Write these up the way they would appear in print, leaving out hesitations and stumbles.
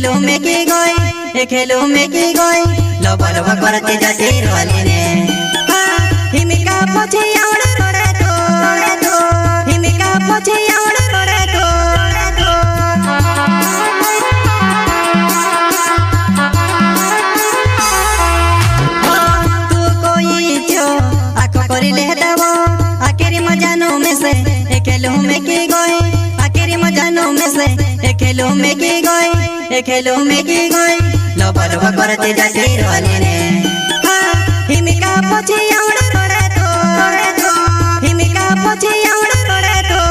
खेलो में की गई खेलो में की गई लबल करते जाते रोली ने हिमिका पछे आउड़ रोड़े तो हिमिका पछे आउड़ रोड़े तो तू कोई जो आको करी ले दबो आकेरी मजानो में से खेलो में की गई आकेरी मजानो में से खेलो में की गई खेलो में की गई लबल करते जाते रोली ने हिमिका पछे आउड़ रोड़े तो हिमिका पछे आउड़ रोड़े तो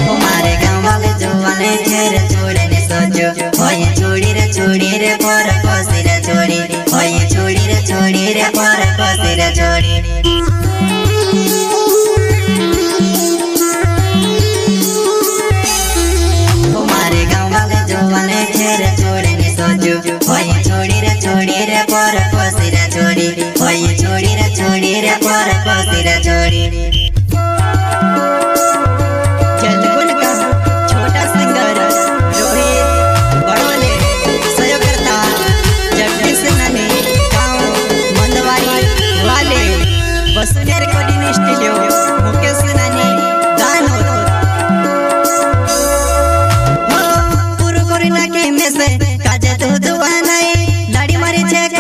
हमारे गाँव वाले जवाने झेर छोड़े ने सोचो होए छोड़ी रे पर कोसी रे छोड़ी होए छोड़ी रे पर कोसी रे छोड़ी छोड़ी रे पर कोसी रे छोड़ी होए छोड़ी रे पर कोसी रे छोड़ी जलगुन का छोटा सिंगर रोहित बड़ोले सहयोगकर्ता जगदीश नानी गाँव मंदवारी वाले वसुंधरा रिकॉर्डिंग स्टूडियो मुकेश नानी गानो पूरा कोरिना के में से काजे तो दुआ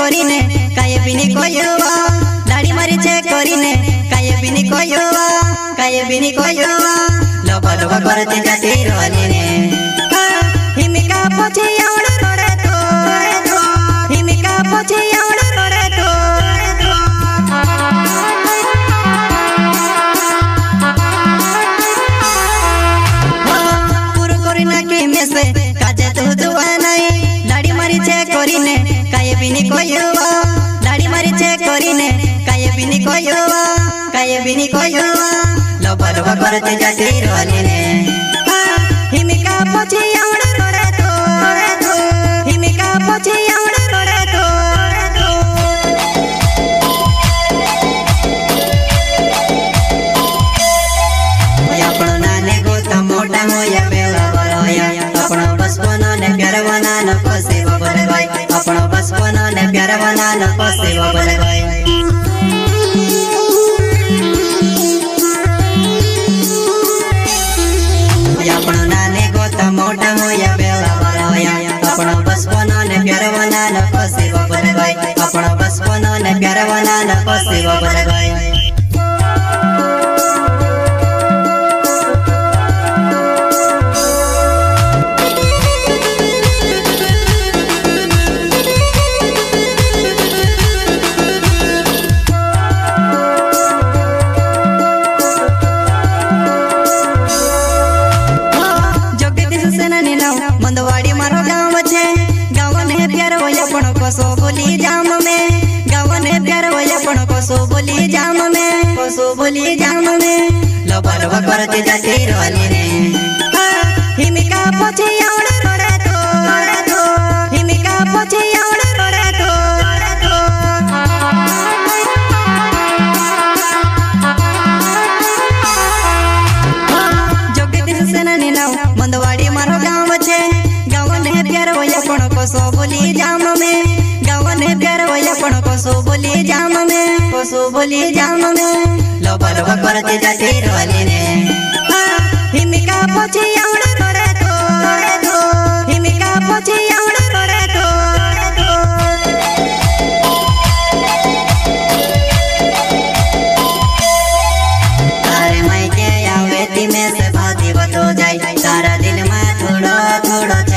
करीने काये बिनी कोयुवा लाड़ी मारी छे करीने काये बिनी कोयुवा लबल करते जाते रोली ने हिमिका पछे आउड़ रोड़े तो हिमिका पछे आउड़ रोड़े तो पूरा कोरिना के में से काजे तो दुआ नहीं लाड़ी मारी छे करीने काये बिनी कोयुवा लाड़ी मारी छे करीने काये बिनी कोयुवा लबल करते जाते रोली ने हिमिका पछे आउड़ रोड़े तो हिमिका पछे आउड़ रोड़े तो अपनो नाने गोता मोटा होया पेला होया अपनो बचपन ने प्यार बनाना कोसे बबल गई अपनो बचपन ने प्यार बनाना कोसे बबल गई अपनो नाने गोता मोटा होया पेला होया अपनो बचपन ने प्यार बनाना कोसे बबल गई अपनो बचपन ने प्यार बनाना कोसे बबल गई मंदवाड़ी मारो गाँव छे गाँव ने प्यार होया पण कोसो बोली जाम में गाँव ने प्यार होया पण कोसो बोली जाम में लबल करते जाते रोली ने हिमिका पछे आउड़ रोड़े तो हिमिका पछे आउड़ रोड़े तो जगदीश सेनानी नाव मंदवाड़ी मारो गाँव छे गाँव ने प्यार होया पण कोसो बोली जाम में गाँव ने प्यार होया पण कोसो बोली जाम में लबल करते जाते रोली ने हिमिका पछे आउड़ रोड़े तो हिमिका पछे आउड़ रोड़े तो तारे मायके आवे ती में से बाती बतो जाए तारा दिल में थोड़ो